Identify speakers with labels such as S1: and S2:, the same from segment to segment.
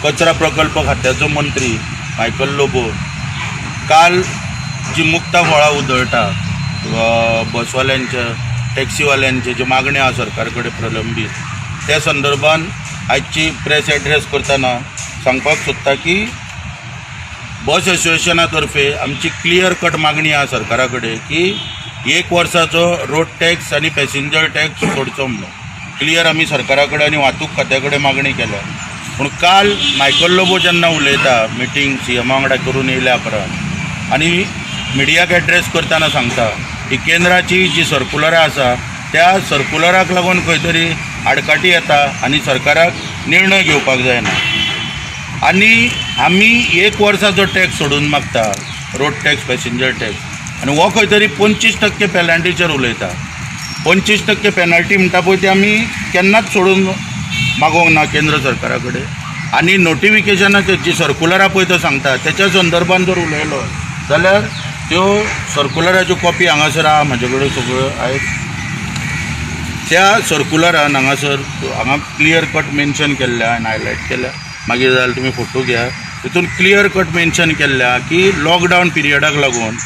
S1: कचरा प्रकल्प खात्याचो मंत्री मायकल लोबो काल जी मुक्ता फळां उधळटा बसवाल्यांच्या टॅक्सीवाल्यांचे जे मागण्यो आसा सरकार कडेन प्रलंबीत त्या संदर्भान आजची प्रेस एड्रेस करतना सांगपाक सोदता की बस असोसिएशना तर्फे आमची क्लियर कट मागणी आसा सरकारा कडेन की 1 वर्साचो रोड टॅक्स आनी पॅसेंजर टॅक्स सोडचो म्हणून क्लियर आमी सरकारा कडेन आनी वाहतूक खात्या कडेन मागणी केल्या। पूण काल मायकल लोबो जेन्ना उलयता मिटींग सीएमा वांगडा करून येयल्या उपरांत आनी मिडियाक एड्रेस करतना सांगता की केंद्राची जी सर्कुलरां आसा त्या सर्कुलराक लागून खंय तरी आडकाठी येता आनी सरकाराक निर्णय घेवपाक जायना आनी आमी 1 वर्साचो टॅक्स सोडून मागता रोड टॅक्स पॅसेंजर टॅक्स आनी हो खंय तरी 25% पेनल्टीचेर उलयता। 25% पेनल्टी म्हणटा पळय ती आमी केन्नाच सोडून मागोवंक ना केंद्र सरकारा कडेन आनी नोटिफिकेशनाचे जी सर्कुलरां पळय तो सांगता त्याच्या संदर्भान जर उलयलो जाल्यार त्यो सर्कुलराच्यो कॉपी हांगासर आहा म्हाजे कडेन सगळ्यो आहेत। त्या सर्कुलरान हांगासर हांगा क्लियर कट मेन्शन केल्ल्या आनी हायलायट केल्या मागीर जाल्यार तुमी फोटो घ्या तितून क्लियर कट मेन्शन केल्ल्या की लॉकडावन पिरियडाक लागून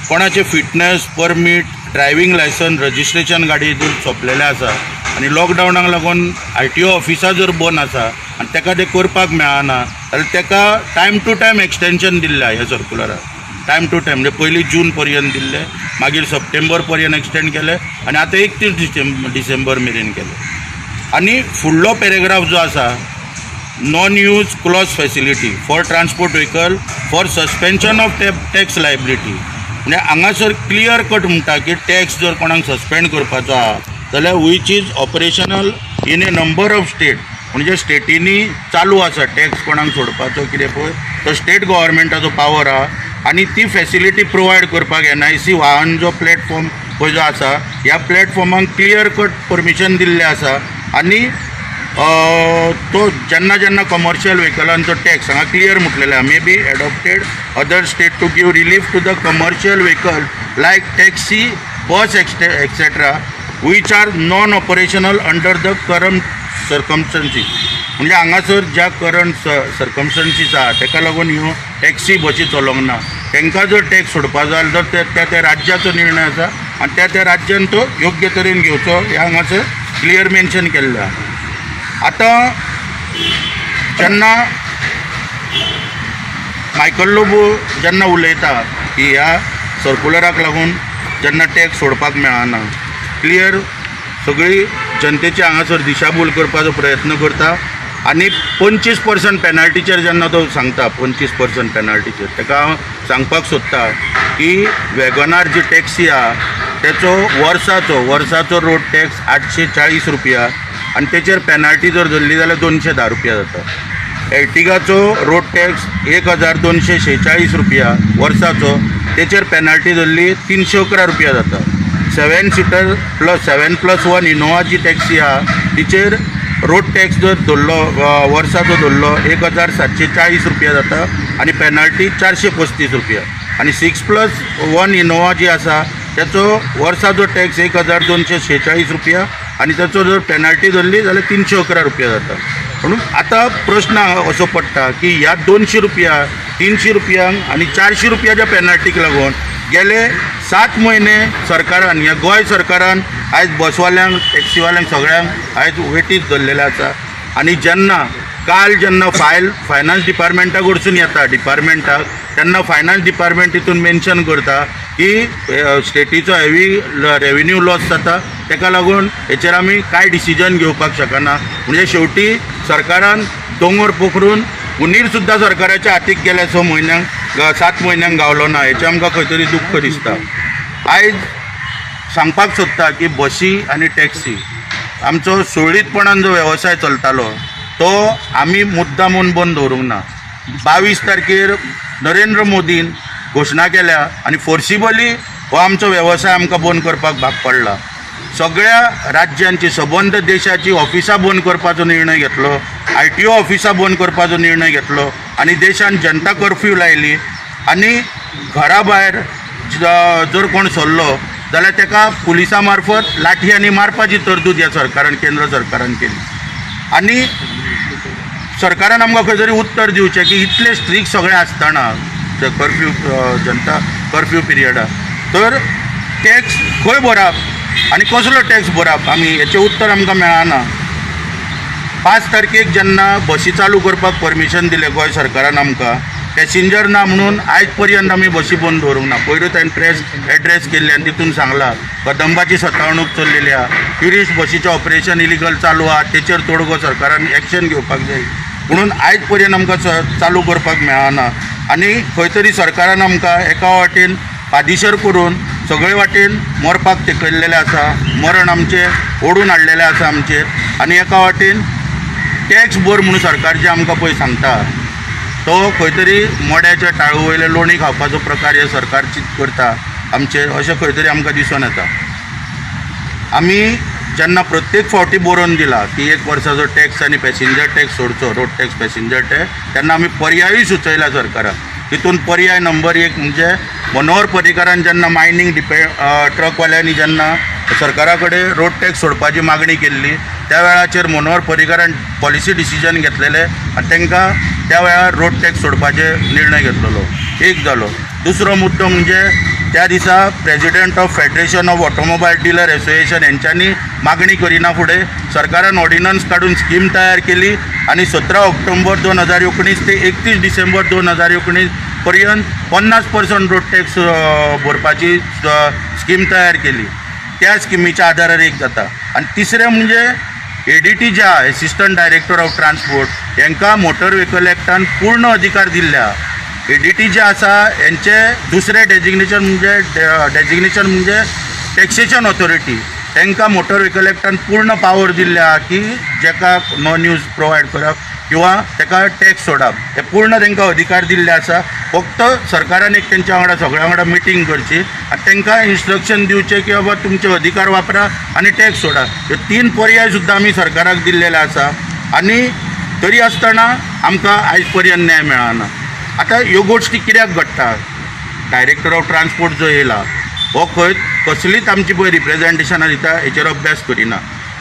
S1: कोणाचे fitness permit driving licence registration गाडी जर सोंपलेलें आसा आनी लॉकडावनाक लागून RTO ऑफिसां जर बंद आसा आनी ताका तें करपाक मेळना जाल्यार ताका टायम टू टायम एक्सटेंशन दिल्लें ह्या सर्कुलराक टायम टू टायम म्हणजे पयलीं जून पर्यंत दिल्लें मागीर सप्टेंबर पर्यंत एक्सटेंड केलें आनी आतां 31 डिसेंबर मेरेन केलें। आनी फुडलो पॅरेग्राफ जो आसा non use clause facility for transport vehicle for suspension of tax liability म्हणजे हांगासर क्लियर कट म्हणटा की टॅक्स जर कोणाक सस्पेंड करपाचो आहा जाल्यार which is operational in A number of state म्हणजे स्टेटीनी चालू आसा टॅक्स कोणाक सोडपाचो कितें पळय तो स्टेट गव्हर्मेंटाचो पावर आहा आनी ती फॅसिलिटी प्रोवायड करपाक NIC वाहन जो प्लॅटफॉर्म पळय जो आसा ह्या प्लॅटफॉर्माक क्लियर कट परमिशन दिल्लें आसा आनी तो जेन्ना कमर्शियल व्हेकलांचो टॅक्स हांगा क्लियर म्हटलेलें आहा may be adopted other state to give relief to the commercial vehicle like taxi bus etcetera which are non operational under the current circumstances म्हणजे हांगासर ज्या करंट सर्कमस्टन्सीस आहा ताका लागून ह्यो टॅक्सी बसी चलोवंक ना तांकां जर टॅक्स सोडपा जाय जाल्यार त्या राज्याचो निर्णय आसा आनी त्या राज्यान तो योग्य तरेन घेवचो हें हांगासर क्लियर मेन्शन केल्लें आहा। आतां जेन्ना मायकल लोबो जेन्ना उलयता की ह्या सर्कुलराक लागून जेन्ना टॅक्स सोडपाक मेळना क्लियर सगळी जनतेची हांगासर दिशाभूल करपाचो प्रयत्न करता आनी 25% पेनल्टीचेर जेन्ना तो सांगता 25% पेनल्टीचेर ताका हांव सांगपाक सोदता की वॅगनार जी टॅक्सी आहा तेचो वर्साचो रोड टॅक्स 840 रुपया आनी तेचेर पेनल्टी जर धरली जाल्यार 210 रुपया जाता। एर्टिगाचो रोड टॅक्स 1246 रुपया वर्साचो तेचेर पेनल्टी धरली 311 रुपया जाता। 7 सीटर प्लस 7+1 इनोवा जी टॅक्सी आहा तिचेर रोड टॅक्स जर धरलो वर्साचो धरलो 1740 रुपया जाता आनी पेनल्टी 435 रुपया आनी 6+1 इनोवा जी आसा तेचो वर्साचो टॅक्स 1246 रुपया आनी तेचो जर पेनल्टी धरली जाल्यार 311 रुपया जाता। म्हणून आतां प्रश्न असो पडटा की ह्या 200 रुपया 300 रुपयांक आनी 400 रुपयाच्या पेनल्टीक लागून गेले 7 म्हयने सरकारान ह्या गोंय सरकारान आयज बसवाल्यांक टॅक्सीवाल्यांक सगळ्यांक आयज वेटीच धरलेले आसा आनी जेन्ना फायनान्स डिपार्टमेंटा कडसून येता डिपार्टमेंटाक तेन्ना फायनान्स डिपार्टमेंट तितून मेन्शन करता की स्टेटीचो हेवी रेवेन्यू लॉस जाता ताका लागून हेचेर आमी कांय डिसिजन घेवपाक शकना म्हणजे शेवटी सरकारान दोंगर पोखरून उंदीर सुद्दां सरकाराच्या हातीक गेल्या 7 म्हयन्यांक गावलो ना हेचें आमकां खंय तरी दुख्ख दिसता। आयज सांगपाक सोदता की बसी आनी टॅक्सी आमचो सुरळीतपणान जो वेवसाय चलतालो तो आमी मुद्दामून बंद दवरूंक ना। 22 तारखेर नरेंद्र मोदीन घोशणा केल्या आनी फोर्सिबली हो आमचो वेवसाय आमकां बंद करपाक भाग पडला। सगळ्या राज्यांची सबंद देशाची ऑफिसां बंद करपाचो निर्णय घेतलो RTO ऑफिसां बंद करपाचो निर्णय घेतलो आनी देशान जनता कर्फ्यू लायली आनी घरा भायर जर कोण सरलो जाल्यार ताका पुलिसां मार्फत लाठयांनी मारपाची तरतूद ह्या सरकारान केंद्र सरकारान केली आनी सरकारान आमकां खंय तरी उत्तर दिवचें की इतले स्ट्रिक्ट सगळें आसतना कर्फ्यू जनता कर्फ्यू पिरियडाक तर टॅक्स खंय भरप आनी कसलो टॅक्स भरप आमी हेचें उत्तर आमकां मेळना. 5 तारखेक जेन्ना बसी चालू करपाक परमिशन दिलें गोंय सरकारान आमकां पॅसेंजर ना म्हणून आयज पर्यंत आमी बसी बंद दवरूंक ना. पयरूच हांवें प्रेस एड्रेस केल्ली आनी तितून सांगलां कदंबाची सतावणूक चल्लेली आहा, ट्युरिस्ट बसीचें ऑपरेशन इलिगल चालू आहा, तेचेर तोडगो सरकारान एक्शन घेवपाक जाय म्हणून आयज पर्यंत आमकां चालू करपाक मेळना. आनी खंय तरी सरकारान आमकां एका वाटेन पादिशर करून सगळे वाटेन मरपाक तेकयल्लेले आसा, मरण आमचें ओडून हाडलेलें आसा आमचेर. आनी एका वाटेन टॅक्स भर म्हणून सरकार जे आमकां पळय सांगता तो खंय तरी मोड्याच्या टाळू वयले लोणी खावपाचो प्रकार हे सरकार चित करता आमचे अशें खंय तरी आमकां दिसून येता. आमी जेन्ना प्रत्येक फावटी बरोवन दिला की 1 वर्साचो टॅक्स आनी पॅसेंजर टॅक्स सोडचो, रोड टॅक्स पॅसेंजर टॅक्स, तेन्ना आमी पर्यायूय सुचयला सरकाराक. तितून पर्याय नंबर 1 म्हणजे मनोहर पर्रीकारान जेन्ना मायनींग ट्रकवाल्यांनी जेन्ना सरकारा कडेन रोड टॅक्स सोडपाची मागणी केल्ली त्या वेळाचेर मनोहर पर्रीकारान पॉलिसी डिसिजन घेतलेलें आनी तांकां त्या वेळार रोड टॅक्स सोडपाचे निर्णय घेतलेलो. एक जालो. दुसरो मुद्दो म्हणजे त्या दिसा president of federation of automobile dealer association हेंच्यांनी मागणी करिना फुडें सरकारान ऑर्डिनन्स काडून स्कीम तयार केली आनी 17 ऑक्टोबर 2019 ते 31 डिसेंबर 2019 पर्यंत 50% रोड टॅक्स भरपाची स्कीम तयार केली. त्या स्किमीच्या आदारार एक जाता. आनी तिसरें म्हणजे ADT जे आहा एसिस्टंट डायरेक्टर ऑफ ट्रान्सपोर्ट हांकां मोटर व्हेकल एक्टान पूर्ण अधिकार दिल्ल्या. ADT जे आसा हेंचे दुसरें डेजिग्नेशन म्हणजे टॅक्सेशन ऑथॉरिटी तांकां मोटर व्हेकल एक्टान पूर्ण पावर दिल्ल्या की जेका नो न्यूज प्रोवायड करप किंवा ताका टॅक्स सोडप हे पूर्ण तांकां अधिकार दिल्ले आसा. फक्त सरकारान एक तेंच्या वांगडा सगळ्या वांगडा मिटींग करची आनी तांकां इन्स्ट्रक्शन दिवचें की बाबा तुमचे अधिकार वापरा आनी टॅक्स सोडा. ह्यो 3 पर्याय सुद्दां आमी सरकाराक दिल्लेले आसा आनी तरी आसतना आमकां आयज पर्यंत न्याय मेळना. आतां ह्यो गोश्टी कित्याक घडटा? डायरेक्टर ऑफ ट्रान्सपोर्ट जो येयला हो खंय कसलीच आमची पळय रिप्रेझेंटेशनां दिता हेचेर अभ्यास करिना.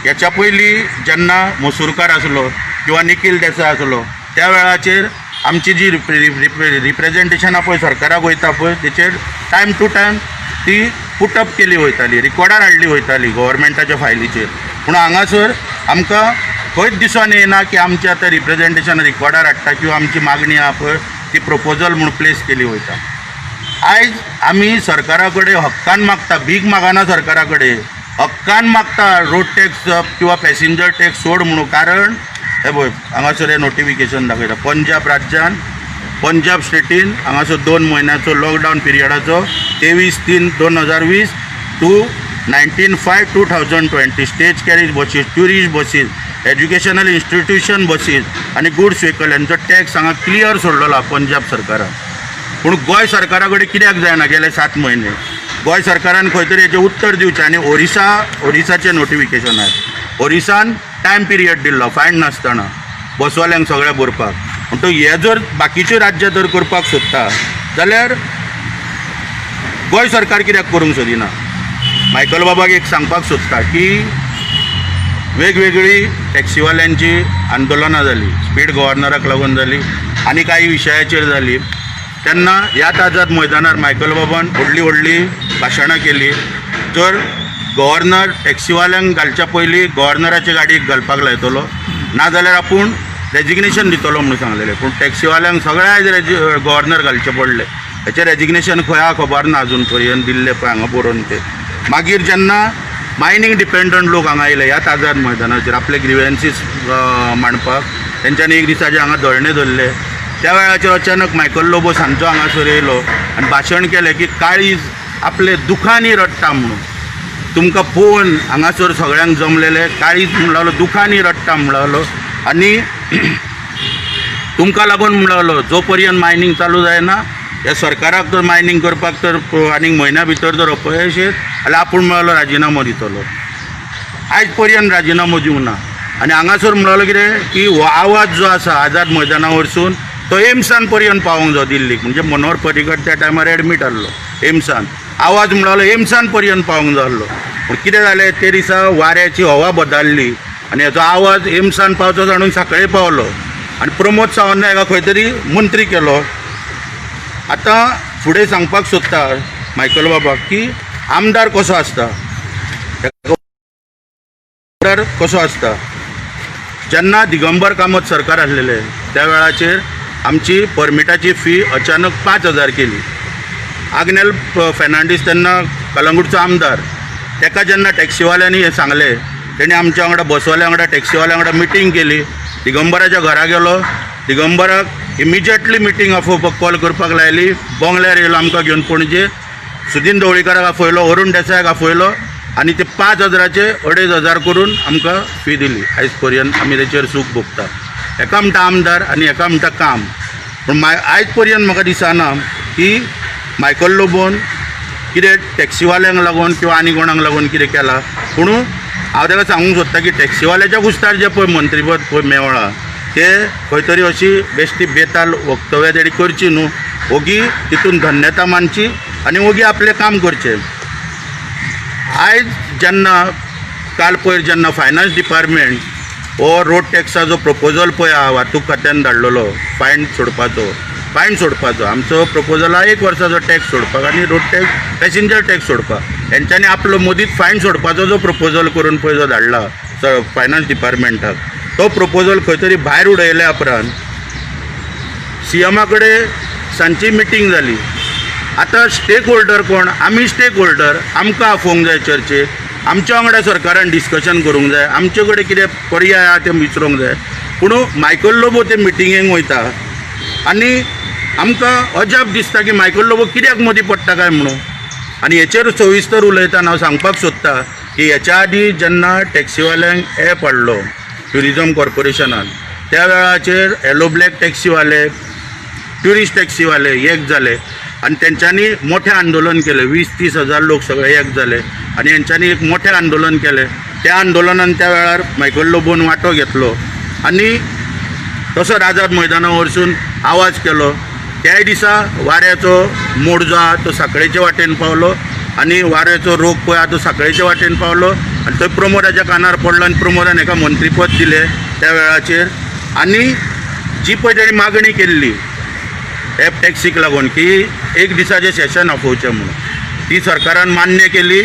S1: हेच्या पयलीं जेन्ना मसूरकार आसलो किंवा निखील देसाय आसलो त्या वेळाचेर आमची जी रिप्रेझेंटेशनां पळय सरकाराक वयता पळय तेचेर टायम टू टायम ती पुटअप केली वयताली, रिकॉर्डार हाडली वयताली गव्हर्मेंटाच्या फायलीचेर. पूण हांगासर आमकां खंयच दिसून येना की आमची आतां रिप्रेझेंटेशन रिकॉर्डार हाडटा किंवा आमची मागणी आहा पळय ती प्रपोजल म्हूण प्लेस केली वयता. आयज आमी सरकारा कडेन हक्कान मागता, भीक मागना सरकारा कडेन, हक्कान मागता रोड टॅक्स किंवा पॅसेंजर टॅक्स सोड म्हणून. कारण हे पळय हांगासर हे नोटिफिकेशन दाखयता पंजाब राज्यान पंजाब स्टेटीन हांगासर 2 म्हयन्याचो लॉकडावन पिरियडाचो 23/3/2020 to 19/5/2020 stage carriage buses, tourist buses, educational institution buses आनी गुड्स व्हेकल यांचो टॅक्स हांगा क्लियर सोडलेलो पंजाब सरकारान. पूण गोंय सरकारा कडेन कित्याक जायना गेले 7 म्हयने? गोंय सरकारान खंय तरी हेचें उत्तर दिवचें. आनी ओरिसाचें नोटिफिकेशन आहे. ओरिसान टायम पिरियड दिल्लो फायन नासतना बसवाल्यांक सगळ्या भरपाक. पूण तो हे जर बाकीच्यो राज्यां जर करपाक सोदता जाल्यार गोंय सरकार कित्याक करूंक सोदिना? मायकल बाबाक एक सांगपाक सोदता की वेगवेगळी टॅक्सीवाल्यांची आंदोलनां जाली, स्पीड गव्हर्नराक लागून जाली आनी काही विशयाचेर जाली. तेन्ना ह्याच आझाद मैदानार मायकल बाबान व्हडली भाशणां केली. तर गव्हर्नर टॅक्सीवाल्यांक घालच्या पयलीं गव्हर्नराचे गाडयेक घालपाक लायतलो, नाजाल्यार आपूण रेजिग्नेशन दितलो म्हणून सांगलेलें. पूण टॅक्सीवाल्यांक सगळ्या आयज गव्हर्नर घालचे पडले. हेचें रेजिग्नेशन खंय आहा खबर ना अजून पर्यंत दिल्ले पळय हांगा बरोवन ते. मागीर जेन्ना मायनींग डिपेंडंट लोक हांगा येयले ह्याच आझाद मैदानाचेर आपले ग्रिवेन्सीस मांडपाक, तेंच्यांनी एक दिसाचे हांगा धरणे धरले. त्या वेळाचेर अचानक मायकल लोबो सांजचो हांगासर येयलो आनी भाशण केलें की काळीज आपले दुखांनी रडटा म्हणून. तुमकां पळोवन हांगासर सगळ्यांक जमलेले काळीज म्हणलो दुखांनी रडटा म्हणलो आनी तुमकां लागून म्हणलो जो पर्यंत मायनींग चालू जायना ह्या सरकाराक जर मायनींग करपाक तर आनीक म्हयन्या भितर जर अपयश येत जाल्यार आपूण म्हणलो राजिनामो दितलो. आयज पर्यंत राजिनामो दिवंक ना. आनी हांगासर म्हणलो कितें की हो आवाज जो आसा आझाद मैदाना वरसून तो एम्सान पर्यंत पावोंक जाय दिल्लीक. म्हणजे मनोहर पर्रीकर त्या टायमार एडमीट आसलो एम्सान. आवाज म्हणलो एम्सान पर्यंत पावोंक जाय आसलो. पूण कितें जालें ते दिसा वाऱ्याची हवा बदलली आनी हेचो आवाज एम्सान पावचो जाणून सांखळे पावलो आनी प्रमोद सावंत हाका खंय तरी मंत्री केलो. आतां फुडें सांगपाक सोदता मायकल बाबाक की आमदार कसो आसता, आमदार कसो आसता. जेन्ना दिगंबर कामत सरकार आसलेले त्या वेळाचेर आमची परमिटाची फी अचानक 5,000 केली. आग्नेल फेर्नांडीस तेन्ना कलंगूटचो आमदार, ताका जेन्ना टॅक्सीवाल्यांनी हें सांगलें, तेणी आमच्या वांगडा बसवाल्या वांगडा टॅक्सीवाल्या वांगडा मिटींग केली. दिगंबराच्या घरा गेलो, दिगंबराक इमिजिएटली मिटींग आफोवपाक कॉल करपाक लायली. बोंगल्यार येयलो आमकां घेवन पणजे, सुदीन ढवळीकाराक आफयलो, अरुण देसायाक आफयलो आनी ते 5,000चे 2,500 करून आमकां फी दिली. आयज पर्यंत आमी तेचेर सूख भोगता. एका म्हणटा आमदार आनी एका म्हणटा काम. पूण आयज पर्यंत म्हाका दिसना की मायकल लोबोन कितें टॅक्सीवाल्यांक लागून किंवा आनी कोणाक लागून कितें केलां. पूण हांव ताका सांगूंक सोदता की टॅक्सीवाल्याच्या कुस्तार जे पळय मंत्रीपद पळय मेवळां ते खंय तरी अशी बेश्टी बेताल वक्तव्यां तेणी करची न्हू. ओगी तितून धन्यता मानची आनी ओगी आपलें काम करचें. आयज जेन्ना काल पयर जेन्ना फायनान्स डिपार्टमेंट हो रोड टॅक्साचो प्रपोजल पळय वाहतूक खात्यान धाडलेलो फायन सोडपाचो आमचो प्रपोजल हा 1 वर्साचो टॅक्स सोडपाक आनी रोड टॅक्स पॅसेंजर टॅक्स सोडपाक. हेंच्यांनी आपलो मदींच फायन सोडपाचो जो प्रपोजल करून पळय जो धाडला फायनान्स डिपार्टमेंटाक, तो प्रपोजल खंय तरी भायर उडयल्या उपरांत CMा कडेन सांजची मिटींग जाली. आतां स्टेक होल्डर कोण? आमी स्टेक होल्डर. आमकां आफोवंक जाय चर्चेक, आमच्या वांगडा सरकारान डिस्कशन करूंक जाय, आमचे कडेन कितें पर्याय आहा ते विचारूंक जाय. पूण मायकल लोबो ते मिटिंगेक वयता आनी आमकां अजाप दिसता की मायकल लोबो कित्याक मदीं पडटा काय म्हणून. आनी हेचेर सविस्तर उलयतना हांव सांगपाक सोदता की हेच्या आदी जेन्ना टॅक्सीवाल्यांक ॲप हाडलो ट्युरिजम कॉर्पोरेशनान, त्या वेळाचेर येलो ब्लॅक टॅक्सीवाले, ट्युरिस्ट टॅक्सीवाले एक जाले आनी तेंच्यांनी मोठें आंदोलन केलें. 20-30 हजार लोक सगळे एक जाले आनी हेंच्यांनी एक मोठें आंदोलन केलें. त्या आंदोलनान त्या वेळार मायकल लोबोन वांटो घेतलो आनी तसो आझाद मैदाना वरसून आवाज केलो. त्याय दिसा वाऱ्याचो मोड जो आहा तो सांखळेचे वाटेन पावलो आनी वाऱ्याचो रोग पळय आहा तो सांखळेचे वाटेन पावलो आनी थंय प्रमोदाच्या कानार पडलो आनी प्रमोदान हेका मंत्रीपद दिलें त्या वेळाचेर. आनी जी पळय तेणी मागणी केल्ली एप टॅक्सीक लागून की 1 दिसाचें सेशन आपोवचें म्हणून, ती सरकारान मान्य केली.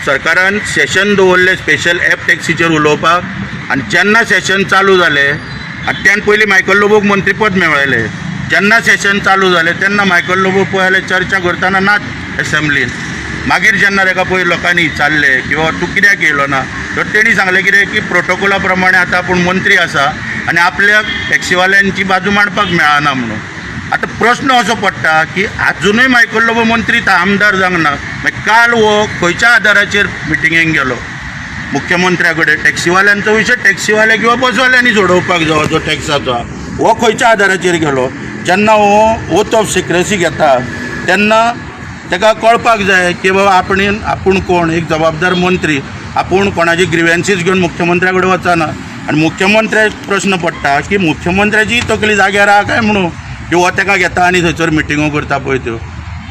S1: सरकारान सेशन दवरलें स्पेशल एप टॅक्सीचेर उलोवपाक आनी जेन्ना सेशन चालू जालें आनी त्यान पयलीं मायकल लोबोक मंत्रीपद मेळयलें. जेन्ना सेशन चालू जालें तेन्ना मायकल लोबो पळयलें चर्चा करतना नाच एसेंब्लीन. मागीर जेन्ना ताका पळय लोकांनी विचारलें की बाबा तूं कित्याक येयलो ना, तर तेणी सांगलें कितें की प्रोटोकॉला प्रमाणे आतां आपूण मंत्री आसा आनी आपल्याक टॅक्सीवाल्यांची बाजू मांडपाक मेळना म्हणून. आतां प्रश्न असो पडटा की आजुनूय मायकल लोबो मंत्री आमदार जावंक ना. मागीर काल हो खंयच्या आदाराचेर मिटिंगेक गेलो मुख्यमंत्र्या कडेन? टॅक्सीवाल्यांचो विशय टॅक्सीवाले किंवा बसवाल्यांनी सोडोवपाक जावो जो टॅक्साचो, हो खंयच्या आदाराचेर गेलो? जेन्ना हो ओथ ऑफ सिक्रेसी घेता तेन्ना ताका कळपाक जाय की बाबा आपूण कोण, एक जबाबदार मंत्री. आपूण कोणाची ग्रिव्हन्सीस घेवन मुख्यमंत्र्या कडेन वचना आनी मुख्यमंत्र्याक प्रश्न पडटा की मुख्यमंत्र्याची तकली जाग्यार आहा काय म्हणून की हो ताका घेता आनी थंयसर मिटिंगो करता पळय त्यो.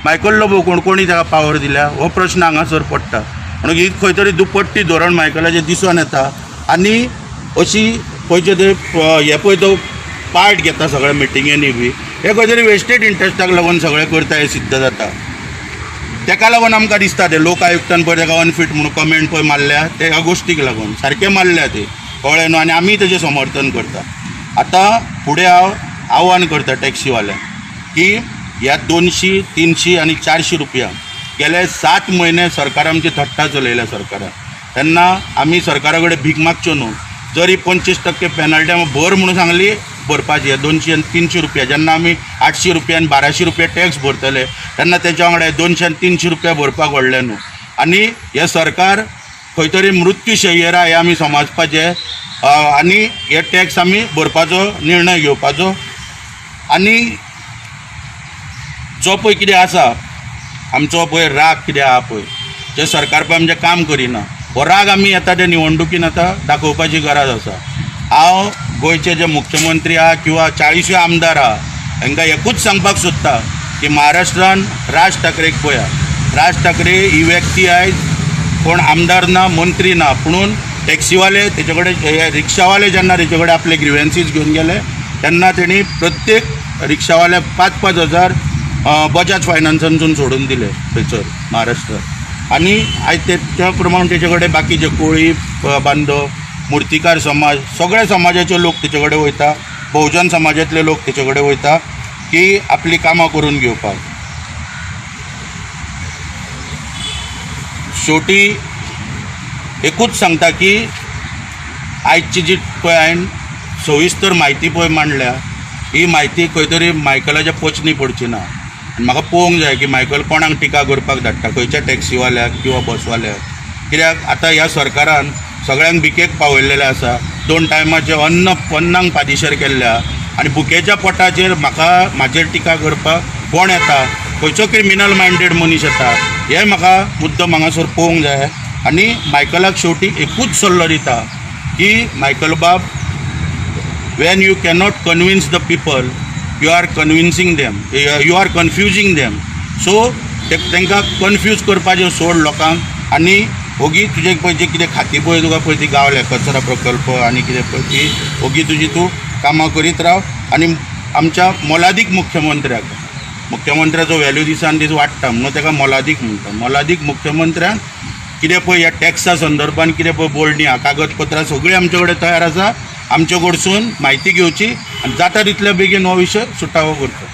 S1: मायकल लोबो कोणी ताका पावर दिल्या? हो प्रश्न हांगासर पडटा. म्हणून ही खंय तरी दुपट्टी धोरण मायकलाचें दिसून येता आनी अशी पळयचे ते हे पळय तो पार्ट घेता सगळ्या मिटिंगेनी बी, हे खंय तरी वेस्टेड इंट्रस्टाक लागून सगळें करता हें सिद्ध जाता. ताका लागून आमकां दिसता ते लोक आयुक्तान पळय ताका अनफीट म्हणून कमेंट पळय मारल्या ते ह्या गोश्टीक लागून सारकें मारल्या ते कळ्ळें न्हू. आनी आमी तेजें समर्थन करता. आतां फुडें हांव आव्हान करता टॅक्सीवाल्यांक की ह्या 200, 300 आनी 400 रुपया गेले 7 म्हयने सरकार आमची थट्टा चलयल्या सरकारान. तेन्ना आमी सरकारा कडेन भीक मागच्यो न्हू. जरी 25% पेनल्टी भर म्हणून सांगली भरपाची 200 आनी 300 रुपया, जेन्ना आमी 800 रुपया आनी 1200 रुपया टॅक्स भरतले तेन्ना तेच्या वांगडा 200 आनी 300 रुपया भरपाक व्हडलें न्हू. आनी हें सरकार खंय तरी मृत्यूशय्येर हें आमी समजपाचें आनी हे टॅक्स आमी भरपाचो निर्णय घेवपाचो. आनी जो पळय कितें आसा आमचो पळय राग कितें आहा पळय जे सरकार पळय आमचें काम करिना, हो राग आमी येता ते निवडणुकीन आतां दाखोवपाची गरज आसा. हांव गोंयचे जे मुख्यमंत्री आहा किंवा 40 आमदार आहा हांकां एकूच सांगपाक सोदता की महाराष्ट्रान राज ठाकरेक पळया. राज ठाकरे ही व्यक्ती आयज कोण आमदार ना, मंत्री ना, पुणून टॅक्सीवाले तेचे कडेन रिक्षावाले जेन्ना तेचे कडेन आपले ग्रिव्हन्सीस घेवन गेले तेन्ना तेणी प्रत्येक रिक्षावाल्याक 5,000 बजाज फायनान्सानसून सोडून दिले थंयसर महाराष्ट्रात. आनी आयज त्या प्रमाण तेजे कडेन बाकीचे कोळी बांदो, मुर्तीकार समाज, सगळ्या समाजाचे लोक तेचे कडेन वयता, बहुजन समाजातले लोक तेचे कडेन वयता की आपली कामां करून घेवपाक. शेवटी एकूच सांगता की आयची जी पळय हांवें सविस्तर म्हायती पळय मांडल्या, ही म्हायती खंय तरी मायकलाच्या पचनी पडची ना. म्हाका पळोवंक जाय की मायकल कोणाक टिका करपाक धाडटा, खंयच्या टॅक्सीवाल्याक किंवा बसवाल्याक. कित्याक आतां ह्या सरकारान सगळ्यांक भिकेक पावयल्लेलें आसा, 2 टायमाचें अन्नांक पादिशेर केल्ल्या, आनी भुकेच्या पोटाचेर म्हाजेर टिका करपाक कोण येता, खंयचो क्रिमिनल मायंडेड मनीस येता, हें म्हाका मुद्दम हांगासर पळोवंक जाय. आनी मायकलाक शेवटी एकूच सल्लो दिता की मायकल बाब, when you cannot convince the people, you are convincing them, you are confusing them. So तांकां कन्फ्यूज करपाचें सोड लोकांक. आनी ओगी तुजें पळय जें कितें खाती पळय तुका पळय ती गावल्या कचरा प्रकल्प आनी कितें पळय ती ओगी तुजी तूं कामां करीत राव. आनी आमच्या मोलादीक मुख्यमंत्र्याचो व्हॅल्यू दिसान दीस वाडटा म्हणून ताका मोलादीक म्हणटा. मोलादीक मुख्यमंत्र्यांक कितें पळय ह्या टॅक्सा संदर्भान कितें पळय बोलणी कागदपत्रां सगळीं आमचे कडेन तयार आसा. आमचे कडसून म्हायती घेवची आनी जाता तितले बेगीन हो विशय सुटावो करचो.